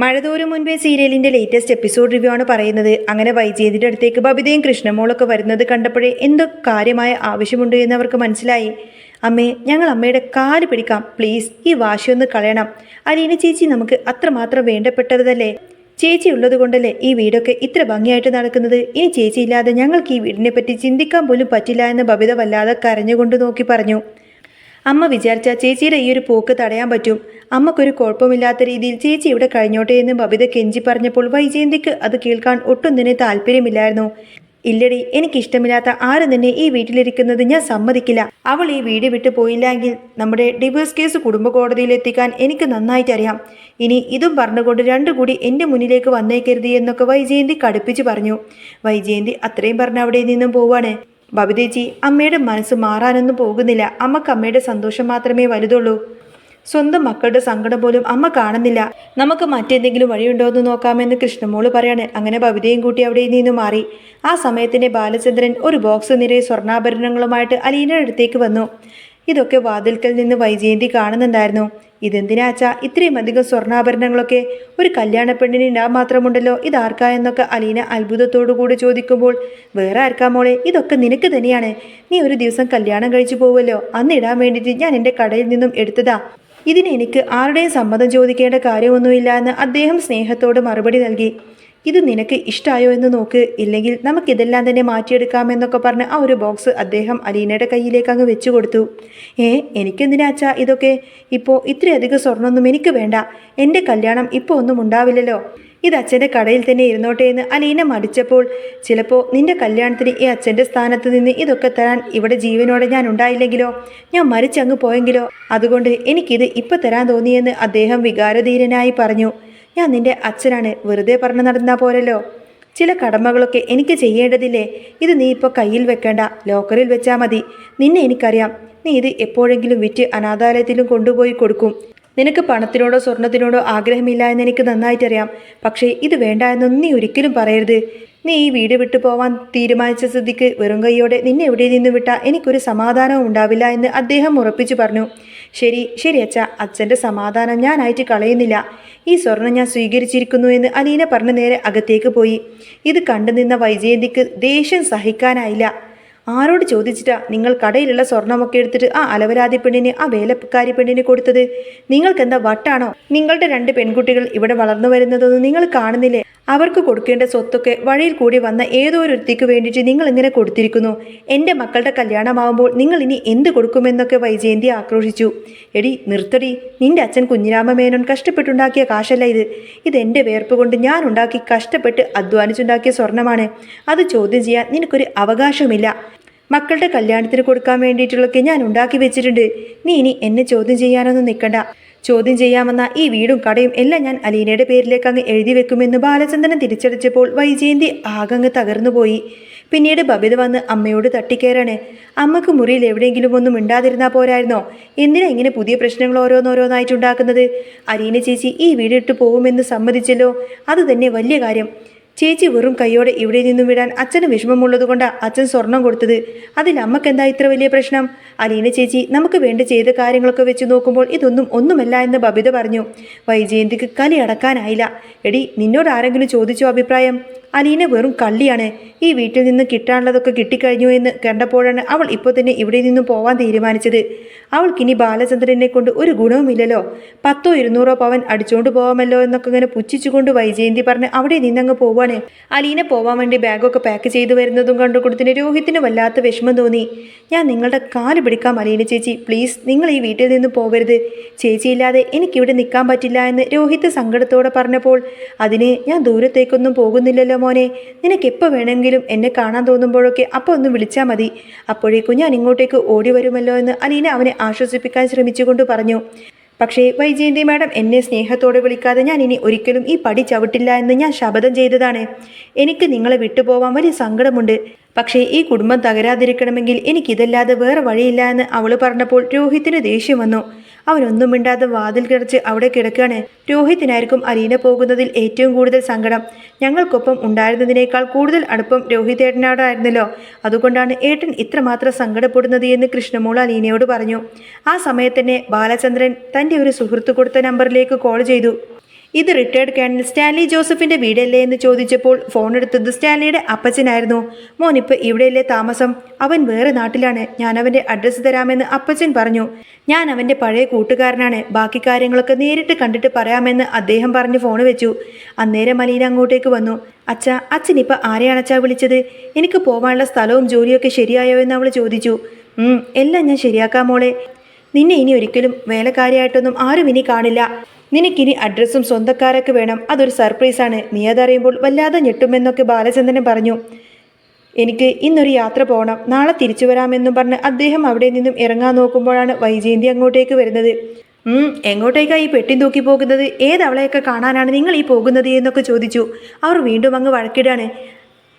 മഴതോരും മുൻപേ സീരിയലിന്റെ latest episode review ആണ് പറയുന്നത്. അങ്ങനെ വൈജയന്തിന്റെ അടുത്തേക്ക് ബബിതയും കൃഷ്ണമോളൊക്കെ വരുന്നത് കണ്ടപ്പോഴേ എന്തോ കാര്യമായ ആവശ്യമുണ്ട് എന്ന് അവർക്ക് മനസ്സിലായി. അമ്മേ, ഞങ്ങൾ അമ്മയുടെ കാല് പിടിക്കാം, പ്ലീസ് ഈ വാശിയൊന്ന് കളയണം. അലീന ചേച്ചി നമുക്ക് അത്രമാത്രം വേണ്ടപ്പെട്ടതല്ലേ. ചേച്ചി ഉള്ളത് കൊണ്ടല്ലേ ഈ വീടൊക്കെ ഇത്ര ഭംഗിയായിട്ട് നടക്കുന്നത്. ഇനി ചേച്ചി ഇല്ലാതെ ഞങ്ങൾക്ക് ഈ വീടിനെ പറ്റി ചിന്തിക്കാൻ പോലും പറ്റില്ല എന്ന് ബബിത വല്ലാതെ കരഞ്ഞുകൊണ്ട് നോക്കി പറഞ്ഞു. അമ്മ വിചാരിച്ച ചേച്ചിയുടെ ഈ ഒരു പോക്ക് തടയാൻ പറ്റും. അമ്മക്കൊരു കുഴപ്പമില്ലാത്ത രീതിയിൽ ചേച്ചി ഇവിടെ കഴിഞ്ഞോട്ടെ എന്ന് ബബിത കെഞ്ചി പറഞ്ഞപ്പോൾ വൈജയന്തിക്ക് അത് കേൾക്കാൻ ഒട്ടും തന്നെ താല്പര്യമില്ലായിരുന്നു. ഇല്ലടി, എനിക്കിഷ്ടമില്ലാത്ത ആരും തന്നെ ഈ വീട്ടിലിരിക്കുന്നത് ഞാൻ സമ്മതിക്കില്ല. അവൾ ഈ വീട് വിട്ടു പോയില്ലെങ്കിൽ നമ്മുടെ ഡിവോഴ്സ് കേസ് കുടുംബ കോടതിയിൽ എത്തിക്കാൻ എനിക്ക് നന്നായിട്ടറിയാം. ഇനി ഇതും പറഞ്ഞുകൊണ്ട് രണ്ടു കൂടി എൻ്റെ മുന്നിലേക്ക് വന്നേക്കരുത് എന്നൊക്കെ വൈജയന്തി കടുപ്പിച്ച് പറഞ്ഞു. വൈജയന്തി അത്രയും പറഞ്ഞ് അവിടെ നിന്നും പോവാണ്. ബബിതേച്ചി, അമ്മയുടെ മനസ്സ് മാറാനൊന്നും പോകുന്നില്ല. അമ്മക്ക് അമ്മയുടെ സന്തോഷം മാത്രമേ വലുതുള്ളൂ. സ്വന്തം മക്കളുടെ സങ്കടം പോലും അമ്മ കാണുന്നില്ല. നമുക്ക് മറ്റെന്തെങ്കിലും വഴിയുണ്ടോ എന്ന് നോക്കാമെന്ന് കൃഷ്ണമോള് പറയാണ്. അങ്ങനെ ബബിതയും കൂട്ടി അവിടെ നിന്ന് മാറി. ആ സമയത്തിൻ്റെ ബാലചന്ദ്രൻ ഒരു ബോക്സ് നിറയെ സ്വർണ്ണാഭരണങ്ങളുമായിട്ട് അലീനയുടെ അടുത്തേക്ക് വന്നു. ഇതൊക്കെ വാതിൽക്കൽ നിന്ന് വൈജയന്തി കാണുന്നുണ്ടായിരുന്നു. ഇതെന്തിനാച്ചാ ഇത്രയും അധികം സ്വർണ്ണാഭരണങ്ങളൊക്കെ? ഒരു കല്യാണ പെണ്ണിന് ഇടാൻ മാത്രമുണ്ടല്ലോ, ഇതാർക്കാ എന്നൊക്കെ അലീന അത്ഭുതത്തോടു കൂടി ചോദിക്കുമ്പോൾ, വേറെ ആർക്കാ മോളെ, ഇതൊക്കെ നിനക്ക് തന്നെയാണ്. നീ ഒരു ദിവസം കല്യാണം കഴിച്ചു പോവുമല്ലോ, അന്ന് ഇടാൻ വേണ്ടിയിട്ട് ഞാൻ എൻ്റെ കടയിൽ നിന്നും എടുത്തതാ. ഇതിന് എനിക്ക് ആരുടെയും സമ്മതം ചോദിക്കേണ്ട കാര്യമൊന്നുമില്ല എന്ന് അദ്ദേഹം സ്നേഹത്തോട് മറുപടി നൽകി. ഇത് നിനക്ക് ഇഷ്ടമായോ എന്ന് നോക്ക്, ഇല്ലെങ്കിൽ നമുക്കിതെല്ലാം തന്നെ മാറ്റിയെടുക്കാമെന്നൊക്കെ പറഞ്ഞ് ആ ഒരു ബോക്സ് അദ്ദേഹം അലീനയുടെ കയ്യിലേക്ക് അങ്ങ് വെച്ചു കൊടുത്തു. എനിക്കെന്തിനാച്ചാ ഇതൊക്കെ? ഇപ്പോൾ ഇത്രയധികം സ്വർണ്ണമൊന്നും എനിക്ക് വേണ്ട. എൻ്റെ കല്യാണം ഇപ്പോൾ ഒന്നും ഉണ്ടാവില്ലല്ലോ. ഇത് അച്ഛൻ്റെ കടയിൽ തന്നെ ഇരുന്നോട്ടെ എന്ന് അലീന മടിച്ചപ്പോൾ, ചിലപ്പോൾ നിന്റെ കല്യാണത്തിന് ഈ അച്ഛൻ്റെ സ്ഥാനത്ത് നിന്ന് ഇതൊക്കെ തരാൻ ഇവിടെ ജീവനോടെ ഞാൻ ഉണ്ടായില്ലെങ്കിലോ, ഞാൻ മരിച്ചങ്ങ് പോയെങ്കിലോ, അതുകൊണ്ട് എനിക്കിത് ഇപ്പം തരാൻ തോന്നിയെന്ന് അദ്ദേഹം വികാരധീരനായി പറഞ്ഞു. ഞാൻ നിന്റെ അച്ഛനാണ്, വെറുതെ പറഞ്ഞു നടന്നാൽ പോരല്ലോ. ചില കടമകളൊക്കെ എനിക്ക് ചെയ്യേണ്ടതില്ലേ? ഇത് നീ ഇപ്പോൾ കയ്യിൽ വെക്കേണ്ട, ലോക്കറിൽ വെച്ചാൽ മതി. നിന്നെ എനിക്കറിയാം, നീ ഇത് എപ്പോഴെങ്കിലും വിറ്റ് അനാഥാലയത്തിലും കൊണ്ടുപോയി കൊടുക്കും. നിനക്ക് പണത്തിനോടോ സ്വർണത്തിനോടോ ആഗ്രഹമില്ല എന്ന് എനിക്ക് നന്നായിട്ടറിയാം. പക്ഷേ ഇത് വേണ്ട എന്നൊന്നും നീ ഒരിക്കലും പറയരുത്. നീ ഈ വീട് വിട്ടു പോവാൻ തീരുമാനിച്ച സ്ഥിതിക്ക് വെറും കൈയോടെ നിന്നെ എവിടെ നിന്ന് വിട്ടാൽ എനിക്കൊരു സമാധാനവും ഉണ്ടാവില്ല എന്ന് അദ്ദേഹം ഉറപ്പിച്ചു പറഞ്ഞു. ശരി അച്ഛ, അച്ഛൻ്റെ സമാധാനം ഞാനായിട്ട് കളയുന്നില്ല. ഈ സ്വർണം ഞാൻ സ്വീകരിച്ചിരിക്കുന്നു എന്ന് അലീന പറഞ്ഞ് നേരെ അകത്തേക്ക് പോയി. ഇത് കണ്ടു നിന്ന വൈജയന്തിക്ക് ദേഷ്യം സഹിക്കാനായില്ല. ആരോട് ചോദിച്ചിട്ടാ നിങ്ങൾ കടയിലുള്ള സ്വർണമൊക്കെ എടുത്തിട്ട് ആ അലവരാതി പെണ്ണിന്, ആ വേലക്കാരി പെണ്ണിന് കൊടുത്തത്? നിങ്ങൾക്കെന്താ വട്ടാണോ? നിങ്ങളുടെ 2 പെൺകുട്ടികൾ ഇവിടെ വളർന്നു വരുന്നതൊന്നും നിങ്ങൾ കാണുന്നില്ലേ? അവർക്ക് കൊടുക്കേണ്ട സ്വത്തൊക്കെ വഴിയിൽ കൂടി വന്ന ഏതോ ഒരു വ്യക്തിക്ക് വേണ്ടിയിട്ട് നിങ്ങൾ ഇങ്ങനെ കൊടുത്തിരിക്കുന്നു. എൻ്റെ മക്കളുടെ കല്യാണമാവുമ്പോൾ നിങ്ങൾ ഇനി എന്ത് കൊടുക്കുമെന്നൊക്കെ വൈജയന്തി ആക്രോശിച്ചു. എടി നിർത്തടി, നിന്റെ അച്ഛൻ കുഞ്ഞിരാമ മേനോൻ കഷ്ടപ്പെട്ടുണ്ടാക്കിയ കാശല്ല ഇത്. ഇതെൻ്റെ വേർപ്പ് കൊണ്ട് ഞാൻ ഉണ്ടാക്കി കഷ്ടപ്പെട്ട് അധ്വാനിച്ചുണ്ടാക്കിയ സ്വർണ്ണമാണ്. അത് ചോദ്യം ചെയ്യാൻ നിനക്കൊരു അവകാശമില്ല. മക്കളുടെ കല്യാണത്തിന് കൊടുക്കാൻ വേണ്ടിയിട്ടുള്ളതൊക്കെ ഞാൻ ഉണ്ടാക്കി വെച്ചിട്ടുണ്ട്. നീ ഇനി എന്നെ ചോദ്യം ചെയ്യാനൊന്നും നിൽക്കണ്ട. ചോദ്യം ചെയ്യാമെന്ന ഈ വീടും കടയും എല്ലാം ഞാൻ അലീനയുടെ പേരിലേക്ക് അങ്ങ് എഴുതി വെക്കുമെന്ന് ബാലചന്ദ്രൻ തിരിച്ചടിച്ചപ്പോൾ വൈജയന്തി ആകങ്ങ് തകർന്നുപോയി. പിന്നീട് ബബിത വന്ന് അമ്മയോട് തട്ടിക്കയറാണ്. അമ്മക്ക് മുറിയിൽ എവിടെയെങ്കിലും ഒന്നും മിണ്ടാതിരുന്നാൽ പോരായിരുന്നോ? എന്തിനാ ഇങ്ങനെ പുതിയ പ്രശ്നങ്ങൾ ഓരോന്നോരോന്നായിട്ടുണ്ടാക്കുന്നത്? അലീന ചേച്ചി ഈ വീടിട്ട് പോകുമെന്ന് സമ്മതിച്ചല്ലോ, അത് തന്നെ വലിയ കാര്യം. ചേച്ചി വെറും കൈയോടെ ഇവിടെ നിന്നും വിടാൻ അച്ഛന് വിഷമമുള്ളത് കൊണ്ടാണ് അച്ഛൻ സ്വർണം കൊടുത്തത്. അതിൽ അമ്മക്കെന്താ ഇത്ര വലിയ പ്രശ്നം? അലീന ചേച്ചി, നമുക്ക് വേണ്ടി ചെയ്ത കാര്യങ്ങളൊക്കെ വെച്ച് നോക്കുമ്പോൾ ഇതൊന്നും ഒന്നുമല്ല എന്ന് ബബിത പറഞ്ഞു. വൈജയന്തിക്ക് കലി അടക്കാനായില്ല. എടി, നിന്നോട് ആരെങ്കിലും ചോദിച്ചോ അഭിപ്രായം? അലീന വെറും കള്ളിയാണ്. ഈ വീട്ടിൽ നിന്ന് കിട്ടാനുള്ളതൊക്കെ കിട്ടിക്കഴിഞ്ഞു എന്ന് കണ്ടപ്പോഴാണ് അവൾ ഇപ്പോൾ തന്നെ ഇവിടെ നിന്നും പോവാൻ തീരുമാനിച്ചത്. അവൾക്കിനി ബാലചന്ദ്രനെ കൊണ്ട് ഒരു ഗുണവുമില്ലല്ലോ. 10ഓ 200ഓ പവൻ അടിച്ചുകൊണ്ട് പോവാമല്ലോ എന്നൊക്കെ ഇങ്ങനെ പുച്ഛിച്ചുകൊണ്ട് വൈജയന്തി പറഞ്ഞ് അവിടെ നിന്നങ്ങ് പോവാണ്. അലീന പോവാൻ വേണ്ടി ബാഗൊക്കെ പാക്ക് ചെയ്തു വരുന്നതും കണ്ടുകൊടുത്തിന് രോഹിത്തിന് വല്ലാത്ത വിഷമം തോന്നി. ഞാൻ നിങ്ങളുടെ കാല് പിടിക്കാം അലീന ചേച്ചി, പ്ലീസ് നിങ്ങൾ ഈ വീട്ടിൽ നിന്ന് പോവരുത്. ചേച്ചിയില്ലാതെ എനിക്കിവിടെ നിൽക്കാൻ പറ്റില്ല എന്ന് രോഹിത്ത് സങ്കടത്തോടെ പറഞ്ഞപ്പോൾ, അതിന് ഞാൻ ദൂരത്തേക്കൊന്നും പോകുന്നില്ലല്ലോ മോനെ. നിനക്ക് എപ്പോൾ വേണമെങ്കിലും എന്നെ കാണാൻ തോന്നുമ്പോഴൊക്കെ അപ്പോൾ ഒന്ന് വിളിച്ചാൽ മതി. അപ്പോഴേക്കും ഞാൻ ഇങ്ങോട്ടേക്ക് ഓടി വരുമല്ലോ എന്ന് അലീന അവനെ ആശ്വസിപ്പിക്കാൻ ശ്രമിച്ചുകൊണ്ട് പറഞ്ഞു. പക്ഷേ വൈജയന്തി മാഡം എന്നെ സ്നേഹത്തോടെ വിളിക്കാതെ ഞാൻ ഇനി ഒരിക്കലും ഈ പടി ചവിട്ടില്ല എന്ന് ഞാൻ ശപഥം ചെയ്തതാണ്. എനിക്ക് നിങ്ങളെ വിട്ടുപോകാൻ വലിയ സങ്കടമുണ്ട്. പക്ഷേ ഈ കുടുംബം തകരാതിരിക്കണമെങ്കിൽ എനിക്കിതല്ലാതെ വേറെ വഴിയില്ല എന്ന് അവൾ പറഞ്ഞപ്പോൾ രോഹിത്തിന് ദേഷ്യം വന്നു. അവനൊന്നും മിണ്ടാതെ വാതിൽ കിടച്ച് അവിടെ കിടക്കുകയാണ്. രോഹിത്തിനായിരിക്കും അലീന പോകുന്നതിൽ ഏറ്റവും കൂടുതൽ സങ്കടം. ഞങ്ങൾക്കൊപ്പം ഉണ്ടായിരുന്നതിനേക്കാൾ കൂടുതൽ അടുപ്പം രോഹിതേട്ടനോടായിരുന്നല്ലോ. അതുകൊണ്ടാണ് ഏട്ടൻ ഇത്രമാത്രം സങ്കടപ്പെടുന്നത് എന്ന് കൃഷ്ണമോൾ അലീനയോട് പറഞ്ഞു. ആ സമയത്ത് തന്നെ ബാലചന്ദ്രൻ തൻ്റെ ഒരു സുഹൃത്ത് കൊടുത്ത നമ്പറിലേക്ക് കോൾ ചെയ്തു. ഇത് റിട്ടയർഡ് കേണൽ സ്റ്റാൻലി ജോസഫിന്റെ വീടല്ലേ എന്ന് ചോദിച്ചപ്പോൾ ഫോൺ എടുത്തത് സ്റ്റാൻലിയുടെ അപ്പച്ചനായിരുന്നു. മോനിപ്പോൾ ഇവിടെയല്ലേ താമസം? അവൻ വേറെ നാട്ടിലാണ്. ഞാൻ അവൻ്റെ അഡ്രസ്സ് തരാമെന്ന് അപ്പച്ചൻ പറഞ്ഞു. ഞാൻ അവൻ്റെ പഴയ കൂട്ടുകാരനാണ്. ബാക്കി കാര്യങ്ങളൊക്കെ നേരിട്ട് കണ്ടിട്ട് പറയാമെന്ന് അദ്ദേഹം പറഞ്ഞ് ഫോൺ വെച്ചു. അന്നേരം അലീന അങ്ങോട്ടേക്ക് വന്നു. അച്ഛനിപ്പോൾ ആരെയാണച്ചാ വിളിച്ചത്? എനിക്ക് പോകാനുള്ള സ്ഥലവും ജോലിയൊക്കെ ശരിയായോ എന്ന് അവൾ ചോദിച്ചു. എല്ലാം ഞാൻ ശരിയാക്കാം മോളെ. നിന്നെ ഇനി ഒരിക്കലും വേലക്കാരിയായിട്ടൊന്നും ആരും ഇനി കാണില്ല. നിനക്കിനി അഡ്രസ്സും സ്വന്തക്കാരൊക്കെ വേണം. അതൊരു സർപ്രൈസാണ്. നീ അതറിയുമ്പോൾ വല്ലാതെ ഞെട്ടുമെന്നൊക്കെ ബാലചന്ദ്രൻ പറഞ്ഞു. എനിക്ക് ഇന്നൊരു യാത്ര പോകണം, നാളെ തിരിച്ചു വരാമെന്നും പറഞ്ഞ് അദ്ദേഹം അവിടെ നിന്നും ഇറങ്ങാൻ നോക്കുമ്പോഴാണ് വൈജയന്തി അങ്ങോട്ടേക്ക് വരുന്നത്. എങ്ങോട്ടേക്കാണ് ഈ പെട്ടി തൂക്കി പോകുന്നത്? ഏതവളെയൊക്കെ കാണാനാണ് നിങ്ങൾ ഈ പോകുന്നത് എന്നൊക്കെ ചോദിച്ചു. അവർ വീണ്ടും അങ്ങ് വഴക്കിടാണ്.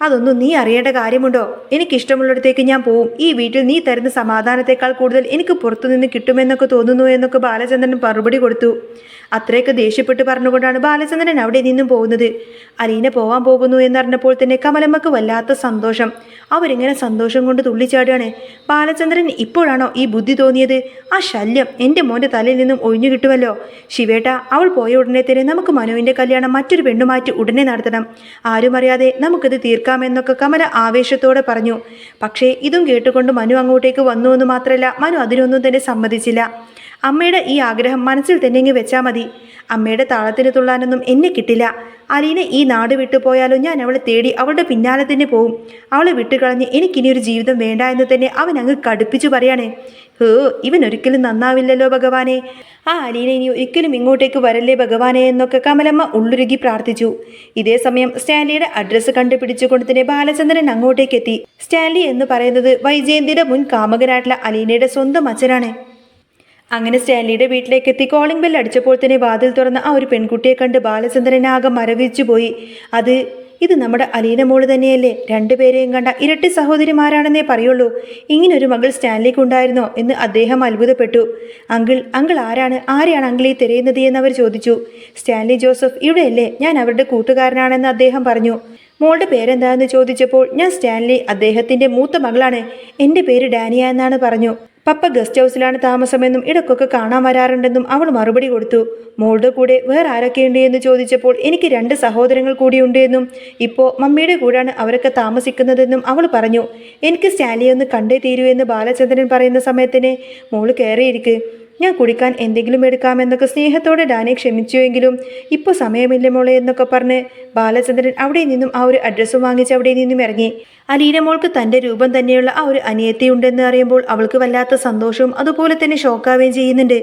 അതൊന്നും നീ അറിയേണ്ട കാര്യമുണ്ടോ? എനിക്കിഷ്ടമുള്ളിടത്തേക്ക് ഞാൻ പോവും. ഈ വീട്ടിൽ നീ തരുന്ന സമാധാനത്തെക്കാൾ കൂടുതൽ എനിക്ക് പുറത്തുനിന്ന് കിട്ടുമെന്നൊക്കെ തോന്നുന്നു എന്നൊക്കെ ബാലചന്ദ്രൻ മറുപടി കൊടുത്തു. അത്രയൊക്കെ ദേഷ്യപ്പെട്ട് പറഞ്ഞുകൊണ്ടാണ് ബാലചന്ദ്രൻ അവിടെ നിന്നും പോകുന്നത്. അലീന പോകാൻ പോകുന്നു എന്നറിഞ്ഞപ്പോൾ തന്നെ കമലമ്മക്ക് വല്ലാത്ത സന്തോഷം. അവരിങ്ങനെ സന്തോഷം കൊണ്ട് തുള്ളിച്ചാടുകയാണ്. ബാലചന്ദ്രൻ ഇപ്പോഴാണോ ഈ ബുദ്ധി തോന്നിയത്? ആ ശല്യം എൻ്റെ മോൻ്റെ തലയിൽ നിന്നും ഒഴിഞ്ഞു കിട്ടുമല്ലോ. ശിവേട്ട, അവൾ പോയ ഉടനെ തന്നെ നമുക്ക് മനുവിൻ്റെ കല്യാണം മറ്റൊരു പെണ്ണുമാറ്റി ഉടനെ നടത്തണം. ആരും അറിയാതെ നമുക്കിത് തീർക്കാമെന്നൊക്കെ കമല ആവേശത്തോടെ പറഞ്ഞു. പക്ഷേ ഇതും കേട്ടുകൊണ്ട് മനു അങ്ങോട്ടേക്ക് വന്നു എന്ന് മാത്രമല്ല, മനു അതിനൊന്നും തന്നെ സമ്മതിച്ചില്ല. അമ്മയുടെ ഈ ആഗ്രഹം മനസ്സിൽ തന്നെ ഇങ്ങ് വെച്ചാൽ മതി. അമ്മയുടെ താളത്തിന് തുള്ളാനൊന്നും എന്നെ കിട്ടില്ല. അലീന ഈ നാട് വിട്ടു പോയാലും ഞാൻ അവളെ തേടി അവളുടെ പിന്നാലെ തന്നെ പോവും. അവളെ വിട്ടുകളഞ്ഞ് എനിക്കിനിയൊരു ജീവിതം വേണ്ട എന്ന് തന്നെ അവൻ അങ്ങ് കടുപ്പിച്ചു പറയാണ്. ഇവൻ ഒരിക്കലും നന്നാവില്ലല്ലോ ഭഗവാനെ. ആ അലീന ഇനി ഒരിക്കലും ഇങ്ങോട്ടേക്ക് വരല്ലേ ഭഗവാനെ എന്നൊക്കെ കമലമ്മ ഉള്ളുരുകി പ്രാർത്ഥിച്ചു. ഇതേ സമയം സ്റ്റാൻലിയുടെ അഡ്രസ്സ് കണ്ടുപിടിച്ചുകൊണ്ട് തന്നെ ബാലചന്ദ്രൻ അങ്ങോട്ടേക്ക് എത്തി. സ്റ്റാൻലി എന്ന് പറയുന്നത് വൈജയന്തിയുടെ മുൻ കാമകനായിട്ടുള്ള അലീനയുടെ സ്വന്തം അച്ഛനാണ്. അങ്ങനെ സ്റ്റാൻലിയുടെ വീട്ടിലേക്ക് എത്തി കോളിംഗ് ബെൽ അടിച്ചപ്പോൾ തന്നെ വാതിൽ തുറന്ന ആ ഒരു പെൺകുട്ടിയെ കണ്ട് ബാലചന്ദ്രനാകെ മരവിച്ചു പോയി. ഇത് നമ്മുടെ അലീന മോള് തന്നെയല്ലേ? രണ്ടുപേരെയും കണ്ട ഇരട്ടി സഹോദരിമാരാണെന്നേ പറയുള്ളൂ. ഇങ്ങനൊരു മകൾ സ്റ്റാൻലിക്ക് ഉണ്ടായിരുന്നോ എന്ന് അദ്ദേഹം അത്ഭുതപ്പെട്ടു. അങ്കിൾ ആരെയാണ് അങ്കിൾ ഈ തിരയുന്നത് എന്നവർ ചോദിച്ചു. സ്റ്റാൻലി ജോസഫ് ഇവിടെയല്ലേ? ഞാൻ അവരുടെ കൂട്ടുകാരനാണെന്ന് അദ്ദേഹം പറഞ്ഞു. മോളുടെ പേരെന്താണെന്ന് ചോദിച്ചപ്പോൾ ഞാൻ സ്റ്റാൻലി, അദ്ദേഹത്തിൻ്റെ മൂത്ത മകളാണ്. എൻ്റെ പേര് ഡാനിയ എന്നാണ് പറഞ്ഞു. പപ്പ ഗസ്റ്റ് ഹൗസിലാണ് താമസമെന്നും ഇടയ്ക്കൊക്കെ കാണാൻ വരാറുണ്ടെന്നും അവൾ മറുപടി കൊടുത്തു. മോളുടെ കൂടെ വേറെ ആരൊക്കെയുണ്ട് എന്ന് ചോദിച്ചപ്പോൾ എനിക്ക് 2 സഹോദരങ്ങൾ കൂടിയുണ്ട് എന്നും ഇപ്പോൾ മമ്മിയുടെ കൂടെയാണ് അവരൊക്കെ താമസിക്കുന്നതെന്നും അവൾ പറഞ്ഞു. എനിക്ക് സ്റ്റാൻലിയെ ഒന്ന് കണ്ടേ തീരൂ എന്ന് ബാലചന്ദ്രൻ പറയുന്ന സമയത്തിന് മോള് കയറിയിരിക്ക്, ഞാൻ കുടിക്കാൻ എന്തെങ്കിലും എടുക്കാമെന്നൊക്കെ സ്നേഹത്തോടെ ഡാനെ ക്ഷമിച്ചുവെങ്കിലും ഇപ്പോൾ സമയമില്ല മോളെ എന്നൊക്കെ പറഞ്ഞ് ബാലചന്ദ്രൻ അവിടെ നിന്നും ആ ഒരു അഡ്രസ്സും വാങ്ങിച്ച് അവിടെ നിന്നും ഇറങ്ങി. അലീന മോൾക്ക് തൻ്റെ രൂപം തന്നെയുള്ള ആ ഒരു അനിയത്തി ഉണ്ടെന്ന് അറിയുമ്പോൾ അവൾക്ക് വല്ലാത്ത സന്തോഷവും അതുപോലെ തന്നെ ഷോക്കാവുകയും ചെയ്യുന്നുണ്ട്.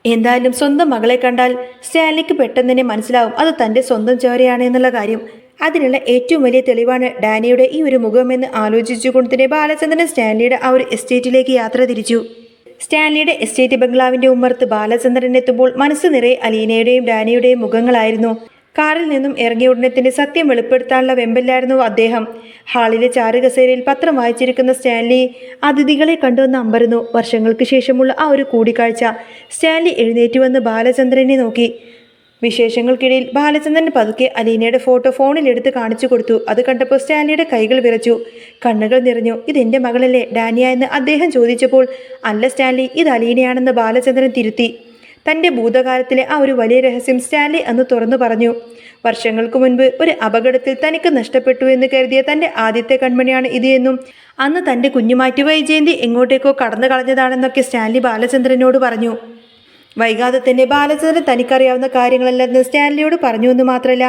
എന്തായാലും സ്വന്തം മകളെ കണ്ടാൽ സ്റ്റാൻലിക്ക് പെട്ടെന്ന് തന്നെ മനസ്സിലാവും അത് തൻ്റെ സ്വന്തം ചോരയാണ് എന്നുള്ള കാര്യം. അതിനുള്ള ഏറ്റവും വലിയ തെളിവാണ് ഡാനിയുടെ ഈ ഒരു മുഖമെന്ന് ആലോചിച്ചുകൊണ്ട് തന്നെ ബാലചന്ദ്രൻ സ്റ്റാൻലിയുടെ ആ ഒരു എസ്റ്റേറ്റിലേക്ക് യാത്ര തിരിച്ചു. സ്റ്റാൻലിയുടെ എസ്റ്റേറ്റ് ബംഗ്ലാവിൻ്റെ ഉമ്മർത്ത് ബാലചന്ദ്രൻ എത്തുമ്പോൾ മനസ്സ് നിറയെ അലീനയുടെയും ഡാനിയുടെയും മുഖങ്ങളായിരുന്നു. കാറിൽ നിന്നും ഇറങ്ങിയ ഉടനെ തന്നെ സത്യം വെളിപ്പെടുത്താനുള്ള വെമ്പലായിരുന്നു അദ്ദേഹം. ഹാളിലെ ചാരുകസേരയിൽ പത്രം വായിച്ചിരിക്കുന്ന സ്റ്റാൻലി അതിഥികളെ കണ്ടുവന്ന് അമ്പരന്നു. വർഷങ്ങൾക്ക് ശേഷമുള്ള ആ ഒരു കൂടിക്കാഴ്ച. സ്റ്റാൻലി എഴുന്നേറ്റ് വന്ന് ബാലചന്ദ്രനെ നോക്കി. വിശേഷങ്ങൾക്കിടയിൽ ബാലചന്ദ്രൻ പതുക്കെ അലീനയുടെ ഫോട്ടോ ഫോണിലെടുത്ത് കാണിച്ചു കൊടുത്തു. അത് കണ്ടപ്പോൾ സ്റ്റാൻലിയുടെ കൈകൾ വിറച്ചു, കണ്ണുകൾ നിറഞ്ഞു. ഇതെൻ്റെ മകളല്ലേ ഡാനിയ എന്ന് അദ്ദേഹം ചോദിച്ചപ്പോൾ അല്ല സ്റ്റാൻലി, ഇത് അലീനയാണെന്ന് ബാലചന്ദ്രൻ തിരുത്തി. തൻ്റെ ഭൂതകാലത്തിലെ ആ ഒരു വലിയ രഹസ്യം സ്റ്റാൻലി അന്ന് തുറന്നു പറഞ്ഞു. വർഷങ്ങൾക്ക് മുൻപ് ഒരു അപകടത്തിൽ തനിക്ക് നഷ്ടപ്പെട്ടു എന്ന് കരുതിയ തൻ്റെ ആദ്യത്തെ കൺമണിയാണ് ഇത് എന്നും അന്ന് തൻ്റെ കുഞ്ഞുമാറ്റി വൈജയന്തി എങ്ങോട്ടേക്കോ കടന്നു കളഞ്ഞതാണെന്നൊക്കെ സ്റ്റാൻലി ബാലചന്ദ്രനോട് പറഞ്ഞു. വൈകാതെ തന്നെ ബാലചന്ദ്രൻ തനിക്കറിയാവുന്ന കാര്യങ്ങളല്ലെന്ന് സ്റ്റാൻലിയോട് പറഞ്ഞു എന്ന് മാത്രമല്ല,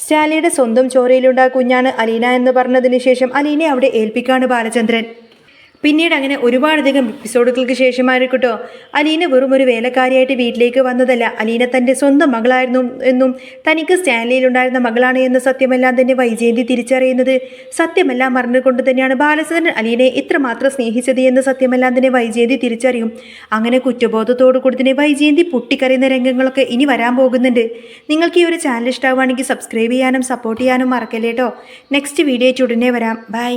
സ്റ്റാൻലിയുടെ സ്വന്തം ചോരയിലുണ്ടായ കുഞ്ഞാണ് അലീന എന്ന് പറഞ്ഞതിന് ശേഷം അലീനയെ അവിടെ ഏൽപ്പിക്കാണ് ബാലചന്ദ്രൻ. പിന്നീട് അങ്ങനെ ഒരുപാടധികം എപ്പിസോഡുകൾക്ക് ശേഷമായിരിക്കട്ടോ അലീന വെറും ഒരു വേലക്കാരിയായിട്ട് വീട്ടിലേക്ക് വന്നതല്ല. അലീന തൻ്റെ സ്വന്തം മകളായിരുന്നു എന്നും തനിക്ക് സ്റ്റാൻലിയിലുണ്ടായിരുന്ന മകളാണ് എന്ന സത്യമെല്ലാം തന്നെ വൈജയന്തി തിരിച്ചറിയുന്നത്. സത്യമെല്ലാം മറന്നുകൊണ്ട് തന്നെയാണ് ബാലചന്ദ്രൻ അലീനയെ ഇത്രമാത്രം സ്നേഹിച്ചത് എന്ന സത്യമെല്ലാം തന്നെ വൈജയന്തി തിരിച്ചറിയും. അങ്ങനെ കുറ്റബോധത്തോടു കൂടി തന്നെ വൈജയന്തി പൊട്ടിക്കറിയുന്ന രംഗങ്ങളൊക്കെ ഇനി വരാൻ പോകുന്നുണ്ട്. നിങ്ങൾക്ക് ഈ ഒരു ചാനൽ ഇഷ്ടമാവുകയാണെങ്കിൽ സബ്സ്ക്രൈബ് ചെയ്യാനും സപ്പോർട്ട് ചെയ്യാനും മറക്കല്ലേ കേട്ടോ. നെക്സ്റ്റ് വീഡിയോ ഉടനെ വരാം. ബൈ.